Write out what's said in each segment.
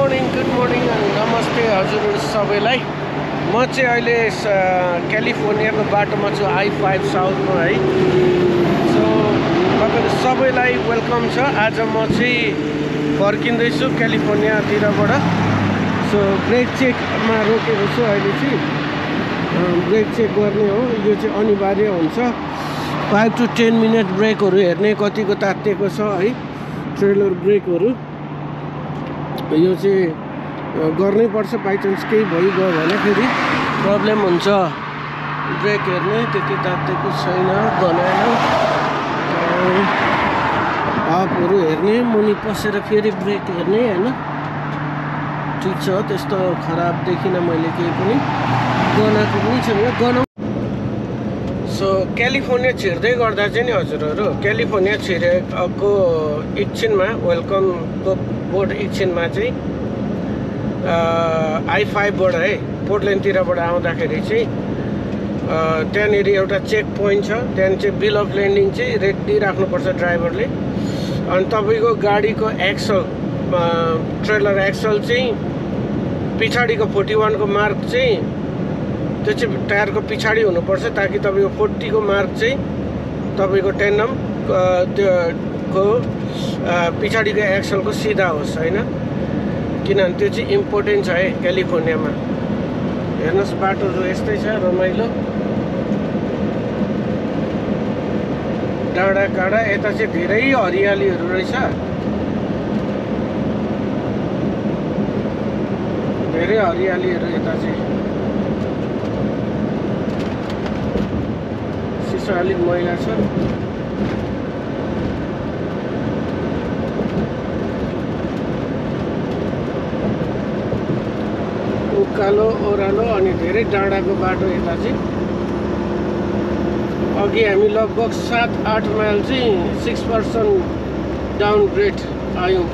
Good morning नमस्ते हजुरहरू सबैलाई। म चाहिँ अहिले क्यालिफोर्नियाको बाटोमा छु, I-5 साउथमा है। सो तपाईँहरू सबैलाई वेलकम छ। आज म चाहिँ फर्किँदैछु क्यालिफोर्नियातिरबाट। सो ब्रेक चेकमा रोकेको छु अहिले चाहिँ। ब्रेक चेक गर्ने हो, यो चाहिँ अनिवार्य हुन्छ। 5 to 10 मिनट ब्रेकहरू हेर्ने कतिको तातिएको छ है, ट्रेलर ब्रेकहरू यो चाहिँ गर्नै पर्छ। बाइचान्स केही भइगयो भने फेरि प्रब्लम हुन्छ। ब्रेक हेर्ने त्यति तातेको छैन, गनाएन। हाफहरू हेर्ने, मुनि पसेर फेरि ब्रेक हेर्ने होइन। ठिक छ, त्यस्तो खराब देखिनँ मैले केही पनि, गनाएको पनि छैन। सो क्यालिफोर्निया छिर्दै गर्दा चाहिँ नि हजुरहरू, क्यालिफोर्निया छिरेको एकछिनमा वेलकमको बोर्ड एकछिनमा चाहिँ I-5बाट है पोर्टल्यान्डतिरबाट आउँदाखेरि चाहिँ त्यहाँनिर एउटा चेक पोइन्ट छ। त्यहाँदेखि चाहिँ बिल अफ ल्यान्डिङ चाहिँ रेडी राख्नुपर्छ ड्राइभरले। अनि तपाईँको गाडीको एक्सल, ट्रेलर एक्सल चाहिँ पछाडिको 41 को मार्क चाहिँ त्यो चाहिँ टायरको पछाडि हुनुपर्छ, ताकि तपाईँको 40 को मार्क चाहिँ तपाईँको टेन्डम त्यो पछाडिको एक्सलको सिधा होस् होइन। किनभने त्यो चाहिँ इम्पोर्टेन्ट छ है क्यालिफोर्नियामा। हेर्नुहोस् बाटोहरू यस्तै छ, रमाइलो डाँडा काँडा। यता चाहिँ धेरै हरियालीहरू रहेछ, धेरै हरियालीहरू यता चाहिँ। सिसा अलिक मैला छ। उकालो ओह्रालो अनि धेरै डाँडाको बाटो यता चाहिँ। अघि हामी लगभग 7-8 माइल चाहिँ 6% डाउनग्रेड आयौँ।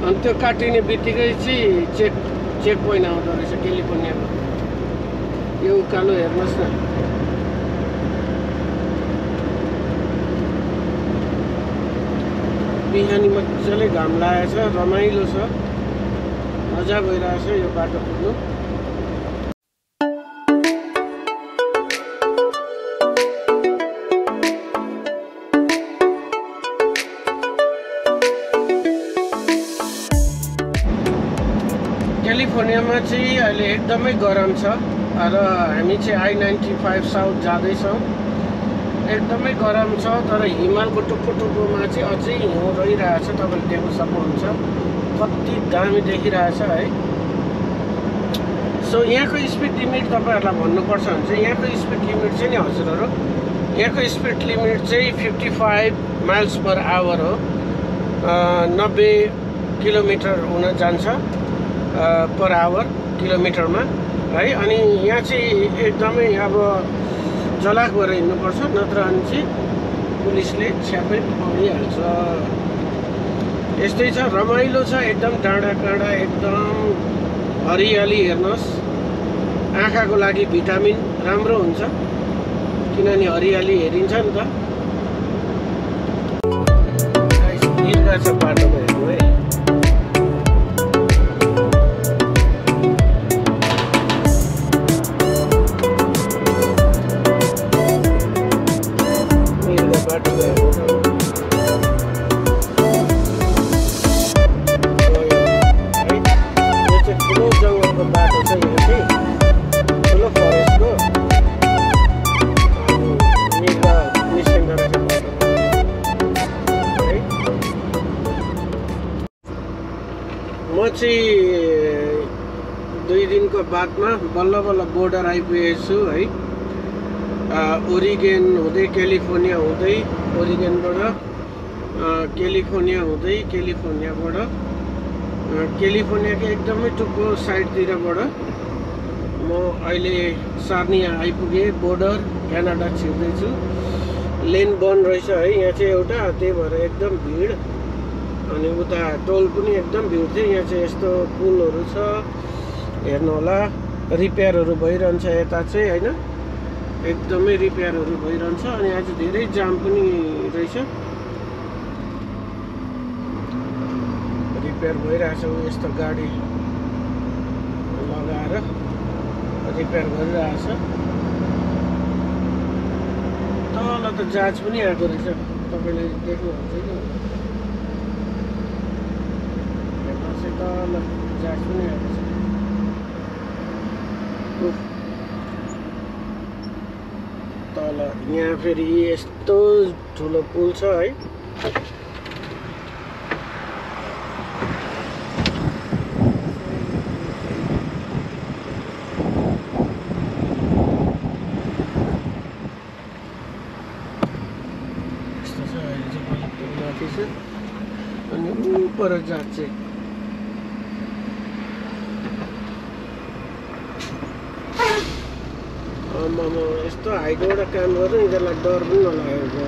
अनि त्यो काटिने बित्तिकै चाहिँ चेक पोइन्ट आउँदो रहेछ क्यालिफोर्नियाको। यो उकालो हेर्नुहोस् न, बिहानी मजाले घाम लागेको छ, रमाइलो छ, मजा भइरहेछ यो बाटो कुद्नु। क्यालिफोर्नियामा चाहिँ अहिले एकदमै गरम छ र हामी चाहिँ I-95 साउथ जाँदैछौँ। एकदमै गरम छ, तर हिमालको टुप्पोमा चाहिँ अझै हिउँ रहिरहेछ। तपाईँले देख्न सक्नुहुन्छ कति दामी देखिरहेछ है। सो यहाँको स्पिड लिमिट तपाईँहरूलाई भन्नुपर्छ भने चाहिँ यहाँको स्पिड लिमिट चाहिँ नि हजुरहरू, यहाँको स्पिड लिमिट चाहिँ 55 माइल्स पर आवर हो। 90 किलोमिटर हुन जान्छ पर आवर किलोमिटरमा है। अनि यहाँ चाहिँ एकदमै अब चलाक भएर हिँड्नुपर्छ, नत्र भने चाहिँ पुलिसले छ्यापै पक्रिहाल्छ। यस्तै छ, रमाइलो छ एकदम, डाँडा काँडा एकदम हरियाली। हेर्नुहोस्, आँखाको लागि भिटामिन राम्रो हुन्छ, किनभने हरियाली हेरिन्छ नि त। हिँड्दा छ बाटोमा हेर्नु है। म चाहिँ 2 दिनको बादमा बल्ल बल्ल बोर्डर आइपुगेको छु है। ओरिगन हुँदै क्यालिफोर्निया हुँदै, ओरिगनबाट क्यालिफोर्निया हुँदै, क्यालिफोर्नियाबाट क्यालिफोर्नियाको एकदमै टुप्पो साइडतिरबाट म अहिले सार्निया आइपुगेँ। Border Canada छिर्दैछु। लेन बन्द रहेछ है यहाँ चाहिँ एउटा, त्यही भएर एकदम भिड। अनि उता टोल पनि एकदम भिड थियो। यहाँ चाहिँ यस्तो पुलहरू छ, हेर्नु होला, रिपेयरहरू भइरहन्छ यता चाहिँ होइन। एकदमै रिपेयरहरू भइरहन्छ। अनि आज धेरै जाम पनि रहेछ। रिपेयर भइरहेछ यस्तो गाडी लगाएर रिपेयर गरिरहेछ तल त जहाज पनि आएको रहेछ तपाईले देख्नुहुन्छ कि हेर्नुहोस् तल जहाज पनि आएको छ तल यहाँ फेरि यस्तो ठुलो पुल छ है अनि ऊपर जान्छ यस्तो हाइटबाट काम गर्नु यिनीहरूलाई डर पनि नलागेको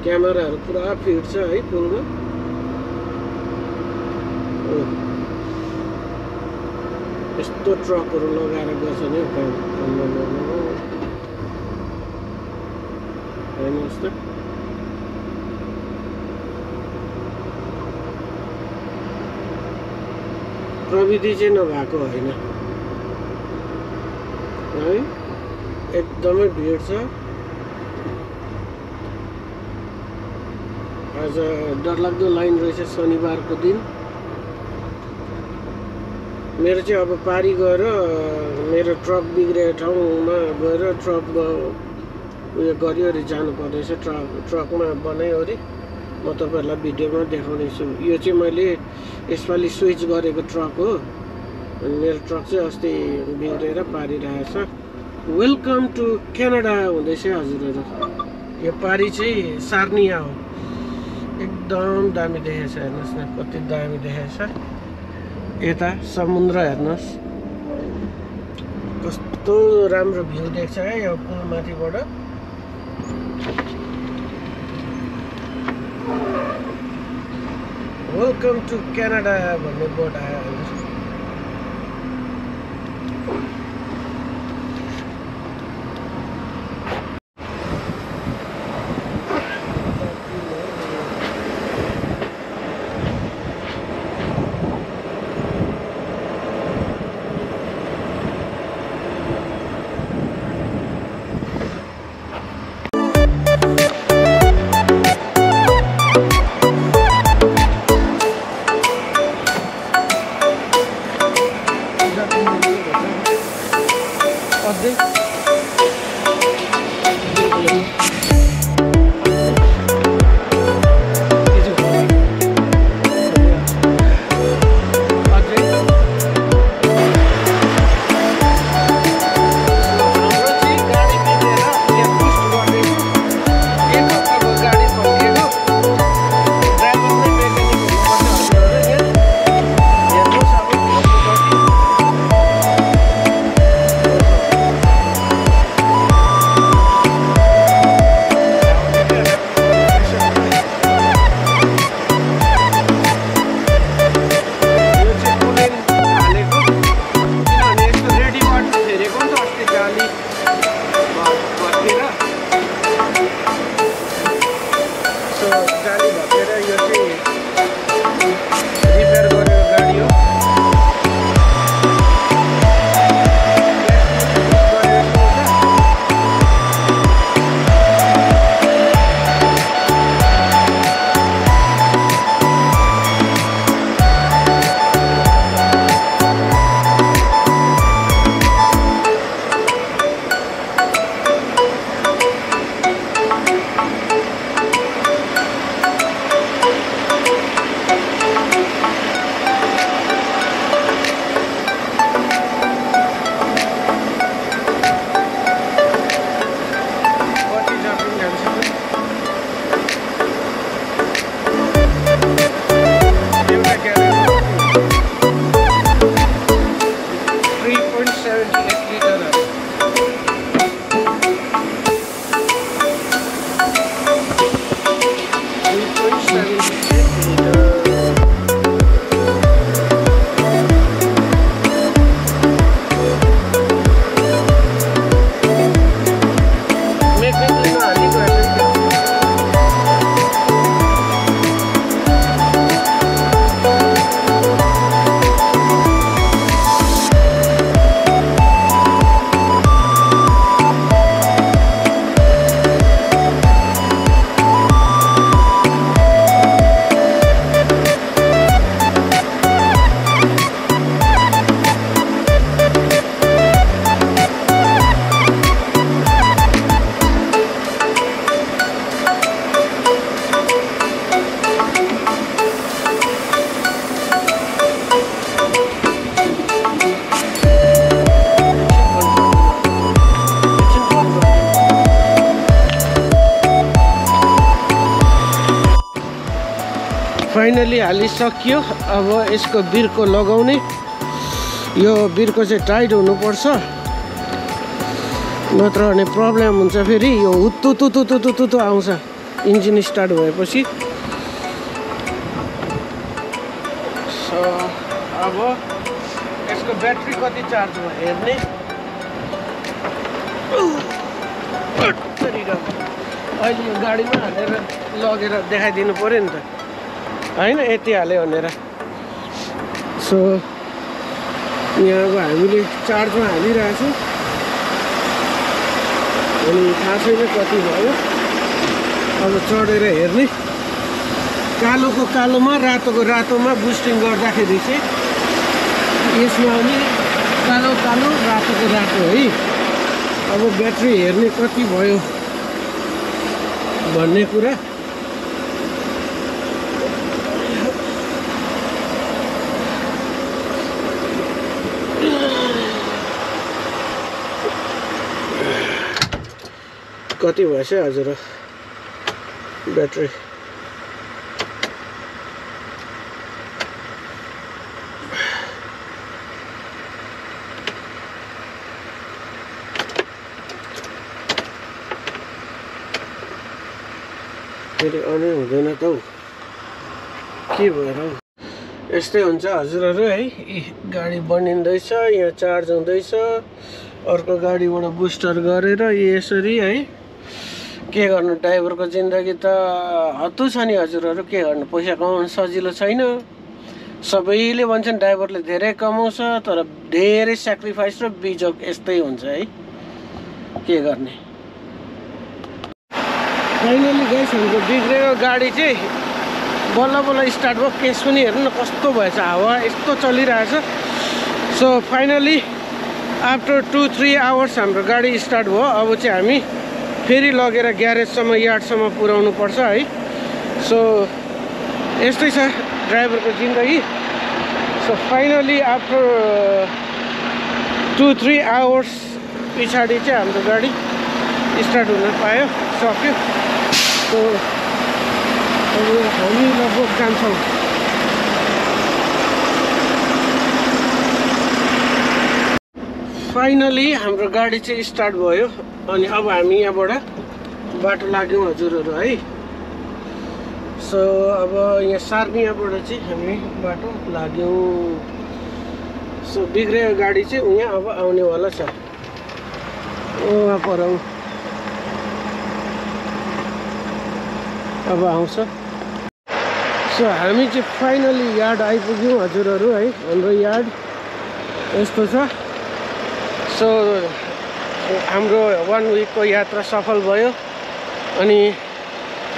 क्यामेराहरू पुरा फिट छ है पुलमा यस्तो ट्रकहरू लगाएर गर्छ नि काम हेर्नुहोस् त प्रविधि चाहिँ नभएको होइन है एकदमै भिड छ आज डरलाग्दो लाइन रहेछ शनिबारको दिन मेरो चाहिँ अब पारी गएर मेरो ट्रक बिग्रेको ठाउँमा गएर ट्रक उयो गरिवरी जानुपर्नेछ ट्रकमा बनाइवरी म तपाईहरुलाई भिडियोमा देखाउने छु यो चाहिँ मैले यसपालि स्विच गरेको ट्रक हो अनि मेरो ट्रक चाहिँ अस्ति बिग्रेर पारिरहेछ वेलकम टु क्यानाडा हुँदैछ हजुरहरु यो पारी चाहिँ सार्निया हो एकदम दामी देखेछ हेर्नुस् न कति दामी देखेछ यता समुद्र हेर्नुस् कस्तो राम्रो भ्यू देख्छ है यो पुल माथिबाट वेलकम टु क्यानाडा भन्ने बोर्ड आयो फाइनली हालिसक्यो। अब यसको बिर्को लगाउने, यो बिर्को चाहिँ टाइट हुनुपर्छ, नत्र भने प्रब्लम हुन्छ। फेरि यो हुत्तुतुतुतुतुतु आउँछ इन्जिन स्टार्ट भएपछि। सो अब यसको ब्याट्री कति चार्ज भयो हेर्ने। अहिले यो गाडीमा हालेर लगेर देखाइदिनु पऱ्यो नि त, होइन? यति हाल्यो भनेर। सो यहाँ अब हामीले चार्जमा हालिरहेछौँ, अनि थाहा छैन कति भयो। अब चढेर हेर्ने। कालोको कालोमा, रातोको रातोमा बुस्टिङ गर्दाखेरि चाहिँ यसमा पनि कालो कालो, रातोको रातो है। अब ब्याट्री हेर्ने कति भयो भन्ने कुरा। कति भएछ हजुर ब्याट्री? फेरि अनै हुँदैन त हौ, के भएर हौ? यस्तै हुन्छ हजुरहरू है। गाडी बनिँदैछ, यहाँ चार्ज हुँदैछ, अर्को गाडीबाट बुस्टर गरेर यसरी है। के गर्नु, ड्राइभरको जिन्दगी त हत्तु छ नि हजुरहरू। के गर्नु, पैसा कमाउनु सजिलो छैन। सबैले भन्छन् ड्राइभरले धेरै कमाउँछ, तर धेरै सेक्रिफाइस र बिजोग यस्तै हुन्छ है। के गर्ने। फाइनली गाइस हाम्रो बिग्रेको गाडी चाहिँ बल्ल बल्ल स्टार्ट भयो। केस पनि हेर्नु न कस्तो भएछ, हावा यस्तो चलिरहेछ। सो फाइनली आफ्टर 2-3 आवर्स हाम्रो गाडी स्टार्ट भयो। अब चाहिँ हामी फेरि लगेर ग्यारेजसम्म, यार्डसम्म पुर्याउनु पर्छ है। सो यस्तै छ ड्राइभरको जिन्दगी। सो फाइनली आफ्टर 2-3 आवर्स पछाडि चाहिँ हाम्रो गाडी स्टार्ट हुन पायो, सक्यो। सो अब हामी लगभग जान्छौँ। फाइनली हाम्रो गाडी चाहिँ स्टार्ट भयो, अनि अब हामी यहाँबाट बाटो लाग्यौँ हजुरहरू है। सो अब यहाँ सार्नियाबाट चाहिँ हामी बाटो लाग्यौँ। सो बिग्रेको गाडी चाहिँ यहाँ अब आउनेवाला छ। वहाँ पर अब आउँछ। सो हामी चाहिँ फाइनली यार्ड आइपुग्यौँ हजुरहरू है। हाम्रो यार्ड यस्तो छ। सो हाम्रो 1 विकको यात्रा सफल भयो, अनि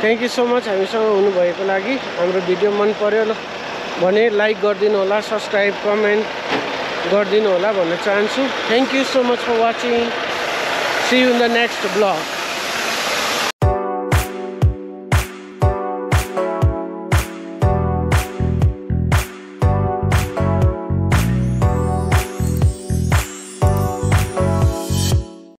थ्याङ्क यू सो मच हामीसँग हुनुभएको लागि। हाम्रो भिडियो मन पर्यो भने लाइक गरिदिनु होला, सब्सक्राइब, कमेन्ट गरिदिनु होला भन्न चाहन्छु। Thank you so much for watching. See you in the next blog.